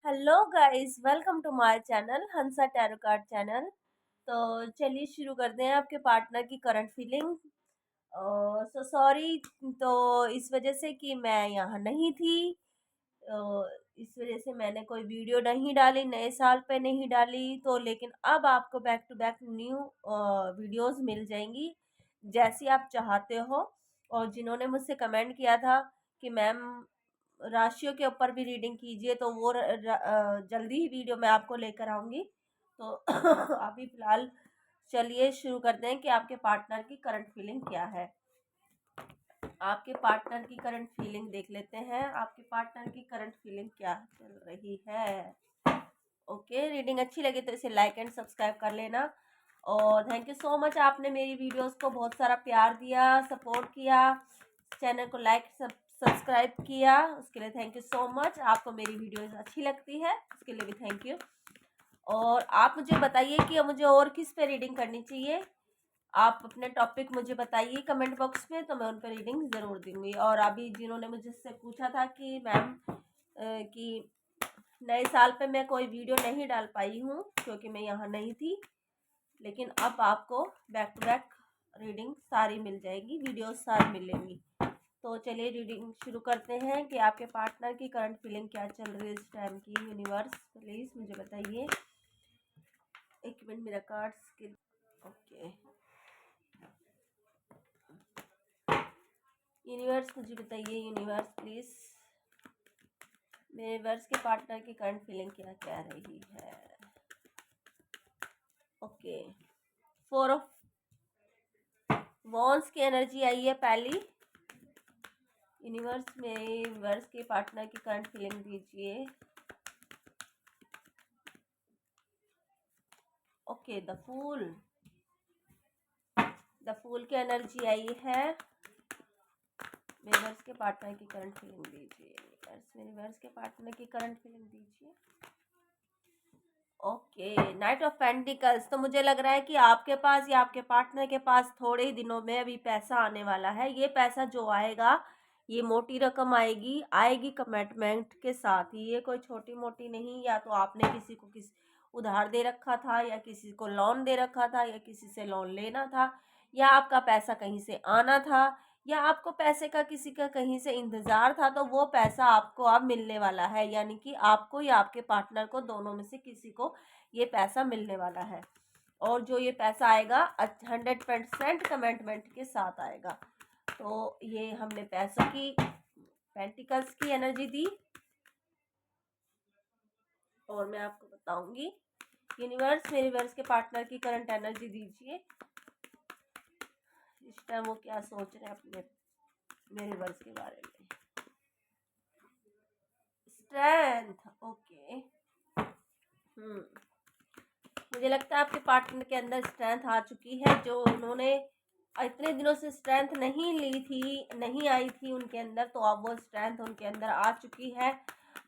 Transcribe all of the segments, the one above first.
Hello guys, welcome to my channel Hansa tarot card channel. तो चलिए शुरू करते हैं आपके पार्टनर की करंट फीलिंग। सो सॉरी, तो इस वजह से कि मैं यहाँ नहीं थी। इस वजह से मैंने कोई वीडियो नहीं डाली, नए साल पे नहीं डाली। तो लेकिन अब आपको back to back new videos मिल जाएंगी जैसी आप चाहते हो। और जिन्होंने मुझसे कमेंट किया था कि मैम राशियों के ऊपर भी रीडिंग कीजिए, तो वो जल्दी ही वीडियो मैं आपको लेकर आऊँगी। तो अभी फ़िलहाल चलिए शुरू करते हैं कि आपके पार्टनर की करंट फीलिंग क्या है। आपके पार्टनर की करंट फीलिंग देख लेते हैं। आपके पार्टनर की करंट फीलिंग क्या चल रही है। ओके, रीडिंग अच्छी लगे तो इसे लाइक एंड सब्सक्राइब कर लेना। और थैंक यू सो मच, आपने मेरी वीडियोस को बहुत सारा प्यार दिया, सपोर्ट किया, चैनल को लाइक सब्सक्राइब किया, उसके लिए थैंक यू सो मच। आपको मेरी वीडियोस अच्छी लगती है, उसके लिए भी थैंक यू। और आप मुझे बताइए कि मुझे और किस पे रीडिंग करनी चाहिए। आप अपने टॉपिक मुझे बताइए कमेंट बॉक्स में, तो मैं उन पर रीडिंग ज़रूर दूंगी। और अभी जिन्होंने मुझसे पूछा था कि मैम कि नए साल पे मैं कोई वीडियो नहीं डाल पाई हूँ क्योंकि मैं यहाँ नहीं थी, लेकिन अब आपको बैक टू बैक रीडिंग सारी मिल जाएगी, वीडियोस सारी मिलेंगी। तो चलिए रीडिंग शुरू करते हैं कि आपके पार्टनर की करंट फीलिंग क्या चल रही है इस टाइम की। यूनिवर्स प्लीज़ मुझे बताइए। एक मिनट, मेरा कार्ड्स के ओके। यूनिवर्स मुझे बताइए, यूनिवर्स प्लीज़ मेरे वर्स के पार्टनर की करंट फीलिंग क्या कह रही है। ओके, 4 ऑफ वॉन्स की एनर्जी आई है पहली। यूनिवर्स मेरे वर्स के पार्टनर की करंट फीलिंग दीजिए। ओके, द फूल की एनर्जी आई है। मेरे वर्स के पार्टनर की करंट फीलिंग दीजिए। मेरे वर्स के पार्टनर की करंट फीलिंग दीजिए। Okay, night of pentacles. तो मुझे लग रहा है कि आपके पास या आपके पार्टनर के पास थोड़े ही दिनों में अभी पैसा आने वाला है। ये पैसा जो आएगा, ये मोटी रकम आएगी कमिटमेंट के साथ। ये कोई छोटी मोटी नहीं, या तो आपने किसी को उधार दे रखा था, या किसी को लोन दे रखा था, या किसी से लोन लेना था, या आपका पैसा कहीं से आना था, या आपको पैसे का किसी का कहीं से इंतज़ार था, तो वो पैसा आपको अब मिलने वाला है। यानी कि आपको या आपके पार्टनर को, दोनों में से किसी को ये पैसा मिलने वाला है। और जो ये पैसा आएगा 100% कमिटमेंट के साथ आएगा। तो ये हमने पैसों की पेंटिकल्स की एनर्जी दी। और मैं आपको बताऊंगी यूनिवर्स मेरे वर्स के पार्टनर की करंट एनर्जी दीजिए। इस टाइम वो क्या सोच रहे हैं अपने मेरे वर्स के बारे में। Strength, okay. मुझे लगता है आपके पार्टनर के अंदर स्ट्रेंथ आ चुकी है। जो उन्होंने इतने दिनों से स्ट्रेंथ नहीं ली थी, नहीं आई थी उनके अंदर, तो अब वो स्ट्रेंथ उनके अंदर आ चुकी है।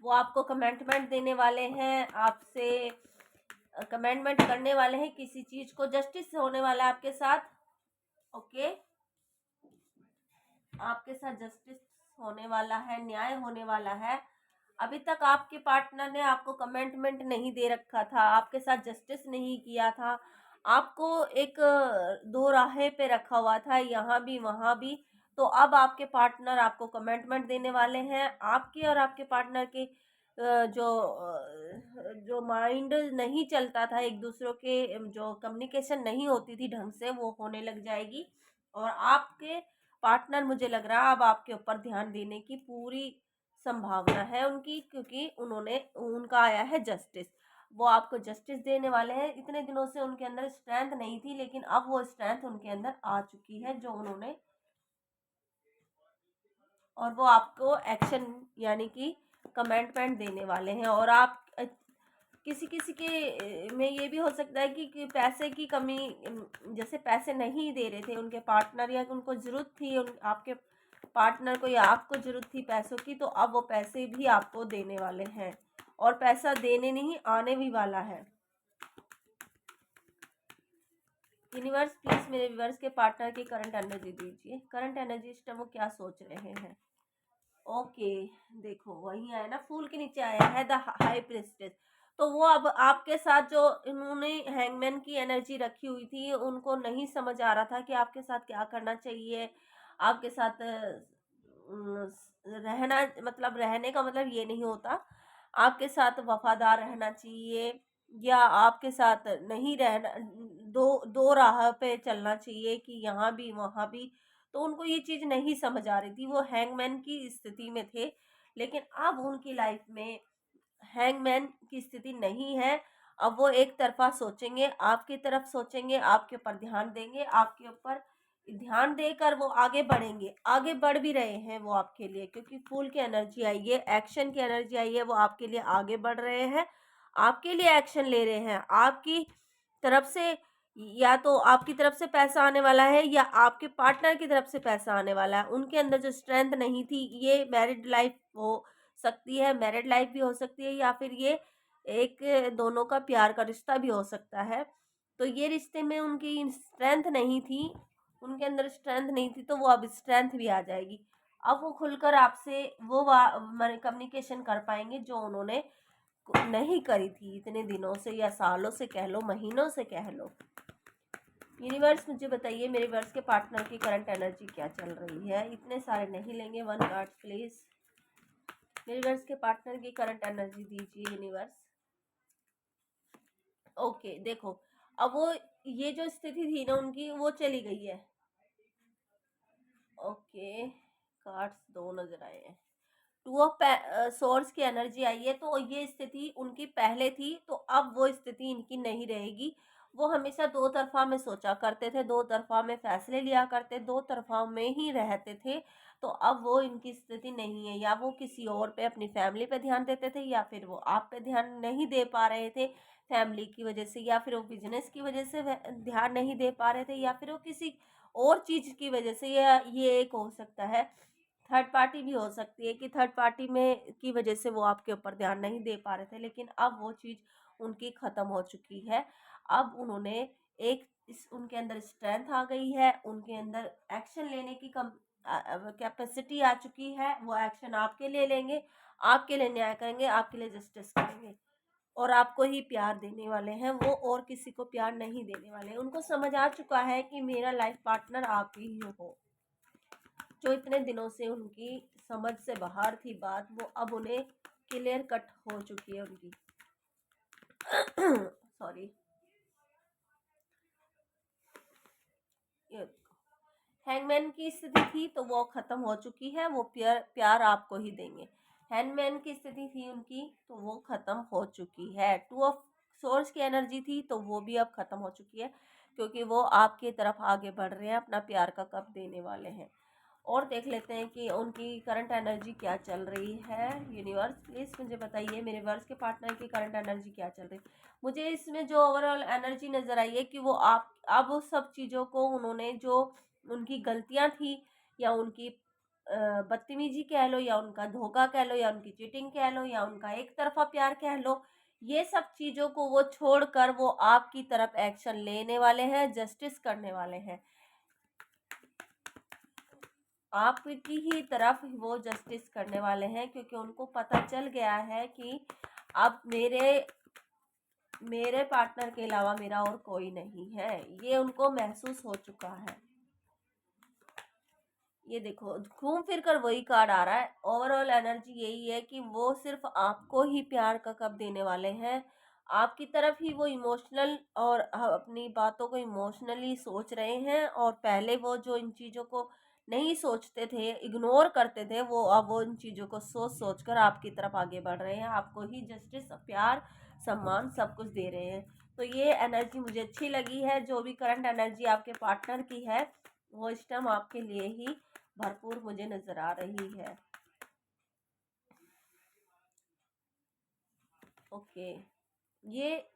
वो आपको कमिटमेंट देने वाले हैं, आपसे कमिटमेंट करने वाले हैं किसी चीज़ को। जस्टिस होने वाला है आपके साथ। ओके, आपके साथ जस्टिस होने वाला है, न्याय होने वाला है। अभी तक आपके पार्टनर ने आपको कमिटमेंट नहीं दे रखा था, आपके साथ जस्टिस नहीं किया था, आपको एक दो राहे पे रखा हुआ था, यहाँ भी वहाँ भी। तो अब आपके पार्टनर आपको कमिटमेंट देने वाले हैं। आपके और आपके पार्टनर के जो माइंड नहीं चलता था, एक दूसरे के जो कम्युनिकेशन नहीं होती थी ढंग से, वो होने लग जाएगी। और आपके पार्टनर, मुझे लग रहा है अब आपके ऊपर ध्यान देने की पूरी संभावना है उनकी, क्योंकि उनका आया है जस्टिस। वो आपको जस्टिस देने वाले हैं। इतने दिनों से उनके अंदर स्ट्रेंथ नहीं थी, लेकिन अब वो स्ट्रेंथ उनके अंदर आ चुकी है जो उन्होंने, और वो आपको एक्शन यानी कि कमिटमेंट देने वाले हैं। और आप किसी किसी के में ये भी हो सकता है कि पैसे की कमी, जैसे पैसे नहीं दे रहे थे उनके पार्टनर, या उनको ज़रूरत थी, आपके पार्टनर को या आपको ज़रूरत थी पैसों की, तो अब वो पैसे भी आपको देने वाले हैं। और पैसा देने नहीं, आने भी वाला है। यूनिवर्स प्लीज़ मेरे व्यूअर्स के पार्टनर की करंट एनर्जी दीजिए। करंट एनर्जी इस टाइम वो क्या सोच रहे हैं। ओके, देखो वही आया ना, फूल के नीचे आया है द हाई प्रिस्टेस। तो वो अब आपके साथ जो इन्होंने हैंगमैन की एनर्जी रखी हुई थी, उनको नहीं समझ आ रहा था कि आपके साथ क्या करना चाहिए। आपके साथ रहना, मतलब रहने का मतलब ये नहीं होता, आपके साथ वफादार रहना चाहिए या आपके साथ नहीं रहना, दो दो राह पे चलना चाहिए कि यहाँ भी वहाँ भी। तो उनको ये चीज़ नहीं समझ आ रही थी, वो हैंगमैन की स्थिति में थे। लेकिन अब उनकी लाइफ में हैंगमैन की स्थिति नहीं है। अब वो एक तरफा सोचेंगे, आपकी तरफ सोचेंगे, आपके ऊपर ध्यान देंगे, आपके ऊपर ध्यान देकर वो आगे बढ़ेंगे, आगे बढ़ भी रहे हैं वो आपके लिए, क्योंकि फूल की एनर्जी आई है, एक्शन की एनर्जी आई है, वो आपके लिए आगे बढ़ रहे हैं, आपके लिए एक्शन ले रहे हैं। आपकी तरफ से, या तो आपकी तरफ से पैसा आने वाला है या आपके पार्टनर की तरफ से पैसा आने वाला है। उनके अंदर जो स्ट्रेंथ नहीं थी, ये मैरिड लाइफ हो सकती है, मैरिड लाइफ भी हो सकती है, या फिर ये एक दोनों का प्यार का रिश्ता भी हो सकता है। तो ये रिश्ते में उनकी स्ट्रेंथ नहीं थी, उनके अंदर स्ट्रेंथ नहीं थी, तो वो अब स्ट्रेंथ भी आ जाएगी। अब वो खुलकर आपसे वो कम्युनिकेशन कर पाएंगे जो उन्होंने नहीं करी थी इतने दिनों से, या सालों से कह लो, महीनों से कह लो। यूनिवर्स मुझे बताइए, मेरे वर्स के पार्टनर की करंट एनर्जी क्या चल रही है। इतने सारे नहीं लेंगे, वन कार्ड प्लीज। मेरे वर्स के पार्टनर की करंट एनर्जी दीजिए यूनिवर्स। ओके, देखो अब वो, ये जो स्थिति थी ना उनकी, वो चली गई है। ओके, कार्ड्स दो नजर आए हैं। टू ऑफ सोर्स की एनर्जी आई है, तो ये स्थिति उनकी पहले थी, तो अब वो स्थिति इनकी नहीं रहेगी। वो हमेशा दो तरफा में सोचा करते थे, दो तरफा में फैसले लिया करते, दो तरफा में ही रहते थे। तो अब वो इनकी स्थिति नहीं है, या वो किसी और पे, अपनी फैमिली पे ध्यान देते थे, या फिर वो आप पे ध्यान नहीं दे पा रहे थे फैमिली की वजह से, या फिर वो बिजनेस की वजह से ध्यान नहीं दे पा रहे थे, या फिर वो किसी और चीज की वजह से, या ये एक हो सकता है थर्ड पार्टी भी हो सकती है कि थर्ड पार्टी में की वजह से वो आपके ऊपर ध्यान नहीं दे पा रहे थे। लेकिन अब वो चीज़ उनकी ख़त्म हो चुकी है। अब उन्होंने एक उनके अंदर स्ट्रेंथ आ गई है, उनके अंदर एक्शन लेने की कम कैपेसिटी आ चुकी है। वो एक्शन आपके लिए लेंगे, आपके लिए न्याय करेंगे, आपके लिए जस्टिस करेंगे, और आपको ही प्यार देने वाले हैं वो, और किसी को प्यार नहीं देने वाले। उनको समझ आ चुका है कि मेरा लाइफ पार्टनर आप ही हो। जो इतने दिनों से उनकी समझ से बाहर थी बात, वो अब उन्हें क्लियर कट हो चुकी है उनकी। सॉरी। हैंगमैन की स्थिति थी तो वो खत्म हो चुकी है, वो प्यार प्यार आपको ही देंगे। हैंगमैन की स्थिति थी उनकी, तो वो खत्म हो चुकी है। टू ऑफ सोर्स की एनर्जी थी, तो वो भी अब खत्म हो चुकी है, क्योंकि वो आपकी तरफ आगे बढ़ रहे हैं, अपना प्यार का कप देने वाले हैं। और देख लेते हैं कि उनकी करंट एनर्जी क्या चल रही है। यूनिवर्स प्लीज़ मुझे बताइए, मेरे वर्स के पार्टनर की करंट एनर्जी क्या चल रही है। मुझे इसमें जो ओवरऑल एनर्जी नज़र आई है कि वो आप अब उस सब चीज़ों को, उन्होंने जो उनकी गलतियां थी, या उनकी बदतमीजी कह लो, या उनका धोखा कह लो, या उनकी चीटिंग कह लो, या उनका एक तरफा प्यार कह लो, ये सब चीज़ों को वो छोड़कर वो आपकी तरफ एक्शन लेने वाले हैं, जस्टिस करने वाले हैं। आपकी ही तरफ वो जस्टिस करने वाले हैं, क्योंकि उनको पता चल गया है कि अब मेरे पार्टनर के अलावा मेरा और कोई नहीं है। ये उनको महसूस हो चुका है। ये देखो, घूम फिर कर वही कार्ड आ रहा है। ओवरऑल एनर्जी यही है कि वो सिर्फ आपको ही प्यार का कप देने वाले हैं। आपकी तरफ ही वो इमोशनल, और अपनी बातों को इमोशनली सोच रहे हैं। और पहले वो जो इन चीज़ों को नहीं सोचते थे, इग्नोर करते थे, वो अब वो इन चीज़ों को सोच सोच कर आपकी तरफ आगे बढ़ रहे हैं, आपको ही जस्टिस, प्यार, सम्मान सब कुछ दे रहे हैं। तो ये एनर्जी मुझे अच्छी लगी है। जो भी करंट एनर्जी आपके पार्टनर की है, वो इस टाइम आपके लिए ही भरपूर मुझे नजर आ रही है। ओके, ये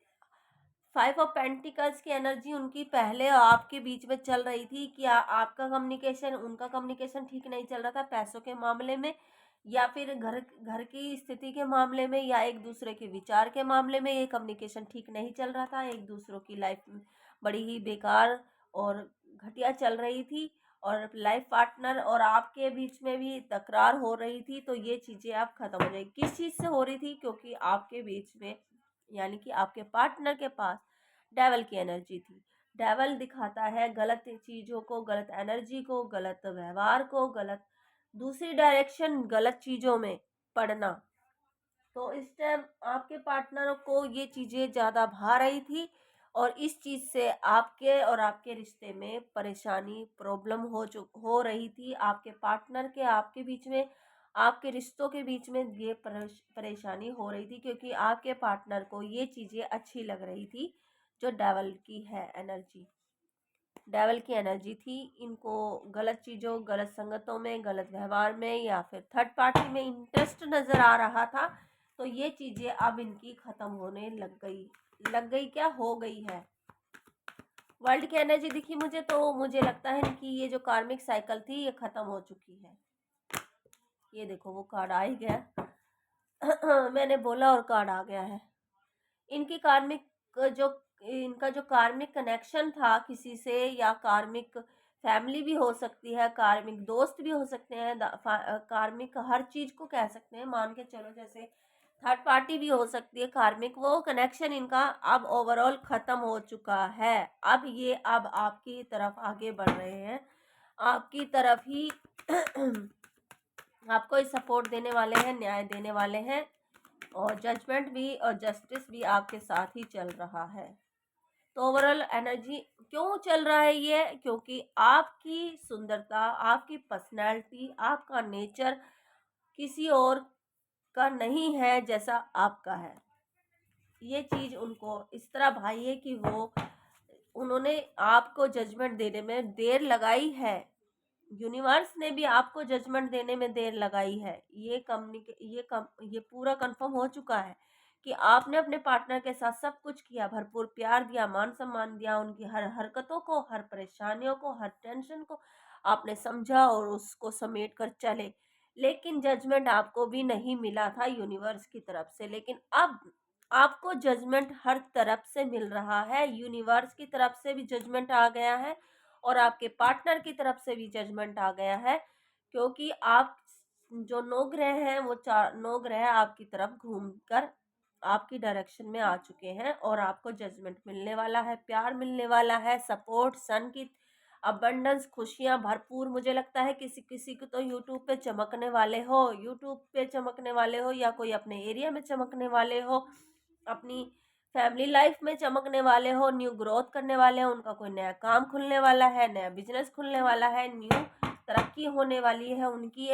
5 ऑफ पेंटिकल्स की एनर्जी उनकी पहले आपके बीच में चल रही थी कि आपका कम्युनिकेशन, उनका कम्युनिकेशन ठीक नहीं चल रहा था, पैसों के मामले में, या फिर घर घर की स्थिति के मामले में, या एक दूसरे के विचार के मामले में। ये कम्युनिकेशन ठीक नहीं चल रहा था, एक दूसरों की लाइफ बड़ी ही बेकार और घटिया चल रही थी। और लाइफ पार्टनर और आपके बीच में भी तकरार हो रही थी, तो ये चीज़ें अब खत्म हो जाएगी। किस चीज़ से हो रही थी? क्योंकि आपके बीच में, यानी कि आपके पार्टनर के पास डेवल की एनर्जी थी। डेवल दिखाता है गलत चीज़ों को, गलत एनर्जी को, गलत व्यवहार को, गलत दूसरी डायरेक्शन, गलत चीज़ों में पड़ना। तो इस टाइम आपके पार्टनर को ये चीज़ें ज़्यादा भा रही थी और इस चीज़ से आपके और आपके रिश्ते में परेशानी, प्रॉब्लम हो रही थी। आपके पार्टनर के आपके बीच में, आपके रिश्तों के बीच में ये परेशानी हो रही थी, क्योंकि आपके पार्टनर को ये चीज़ें अच्छी लग रही थी जो डेवल की है एनर्जी। डेवल की एनर्जी थी। इनको गलत चीज़ों, गलत संगतों में, गलत व्यवहार में या फिर थर्ड पार्टी में इंटरेस्ट नज़र आ रहा था। तो ये चीज़ें अब इनकी ख़त्म होने लग गई क्या, हो गई है। वर्ल्ड की एनर्जी दिखी मुझे, तो मुझे लगता है कि ये जो कार्मिक साइकिल थी ये ख़त्म हो चुकी है। ये देखो वो कार्ड आ ही गया मैंने बोला और कार्ड आ गया है। इनकी कार्मिक जो इनका जो कार्मिक कनेक्शन था किसी से, या कार्मिक फैमिली भी हो सकती है, कार्मिक दोस्त भी हो सकते हैं, कार्मिक हर चीज को कह सकते हैं, मान के चलो, जैसे थर्ड पार्टी भी हो सकती है कार्मिक। वो कनेक्शन इनका अब ओवरऑल खत्म हो चुका है। अब आपकी तरफ आगे बढ़ रहे हैं, आपकी तरफ ही आपको सपोर्ट देने वाले हैं, न्याय देने वाले हैं, और जजमेंट भी और जस्टिस भी आपके साथ ही चल रहा है। तो ओवरऑल एनर्जी क्यों चल रहा है ये? क्योंकि आपकी सुंदरता, आपकी पर्सनैलिटी, आपका नेचर किसी और का नहीं है जैसा आपका है। ये चीज उनको इस तरह भाई है कि उन्होंने आपको जजमेंट देने में देर लगाई है। यूनिवर्स ने भी आपको जजमेंट देने में देर लगाई है। ये पूरा कंफर्म हो चुका है कि आपने अपने पार्टनर के साथ सब कुछ किया, भरपूर प्यार दिया, मान सम्मान दिया, उनकी हर हरकतों को, हर परेशानियों को, हर टेंशन को आपने समझा और उसको समेट कर चले। लेकिन जजमेंट आपको भी नहीं मिला था यूनिवर्स की तरफ से। लेकिन अब आपको जजमेंट हर तरफ से मिल रहा है। यूनिवर्स की तरफ से भी जजमेंट आ गया है और आपके पार्टनर की तरफ से भी जजमेंट आ गया है, क्योंकि आप जो 9 ग्रह हैं वो 9 ग्रह आपकी तरफ घूमकर आपकी डायरेक्शन में आ चुके हैं और आपको जजमेंट मिलने वाला है, प्यार मिलने वाला है, सपोर्ट, सन की अबंडेंस, खुशियां भरपूर। मुझे लगता है किसी किसी को तो यूट्यूब पे चमकने वाले हो, यूट्यूब पे चमकने वाले हो, या कोई अपने एरिया में चमकने वाले हो, अपनी फैमिली लाइफ में चमकने वाले हो, न्यू ग्रोथ करने वाले हो, उनका कोई नया काम खुलने वाला है, नया बिजनेस खुलने वाला है, न्यू तरक्की होने वाली है उनकी,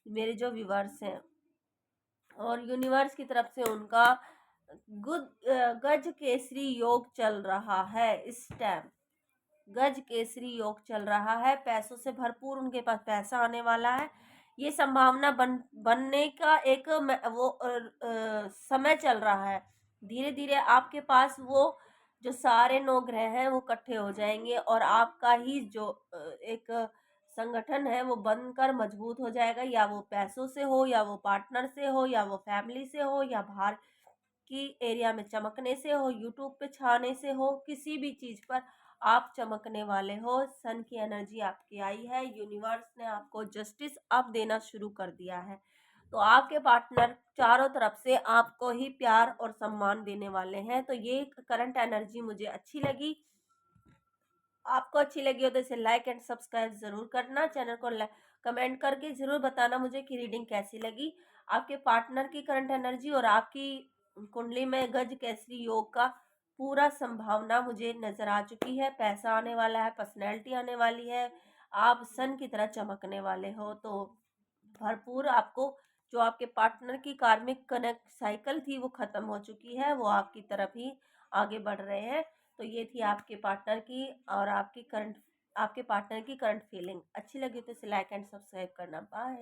मेरे जो व्यूवर्स हैं। और यूनिवर्स की तरफ से उनका गज केसरी योग चल रहा है इस टाइम। गज केसरी योग चल रहा है, पैसों से भरपूर उनके पास पैसा आने वाला है। ये संभावना बनने का एक समय चल रहा है। धीरे धीरे आपके पास वो जो सारे 9 ग्रह हैं वो इकट्ठे हो जाएंगे और आपका ही जो एक संगठन है वो बनकर मजबूत हो जाएगा, या वो पैसों से हो, या वो पार्टनर से हो, या वो फैमिली से हो, या बाहर की एरिया में चमकने से हो, यूट्यूब पे छाने से हो, किसी भी चीज पर आप चमकने वाले हो। सन की एनर्जी आपकी आई है, यूनिवर्स ने आपको जस्टिस अब देना शुरू कर दिया है। तो आपके पार्टनर चारों तरफ से आपको ही प्यार और सम्मान देने वाले हैं। तो ये करंट एनर्जी मुझे अच्छी लगी। आपको अच्छी लगी हो तो इसे लाइक एंड सब्सक्राइब जरूर करना। चैनल को कमेंट करके जरूर बताना मुझे कि रीडिंग कैसी लगी। आपके पार्टनर की करंट एनर्जी और आपकी कुंडली में गज केसरी योग का पूरा संभावना मुझे नजर आ चुकी है। पैसा आने वाला है, पर्सनैलिटी आने वाली है, आप सन की तरह चमकने वाले हो। तो भरपूर आपको जो आपके पार्टनर की कार्मिक कनेक्ट साइकिल थी वो खत्म हो चुकी है, वो आपकी तरफ ही आगे बढ़ रहे हैं। तो ये थी आपके पार्टनर की और आपके पार्टनर की करंट फीलिंग। अच्छी लगी तो इसे लाइक एंड सब्सक्राइब करना। बाय।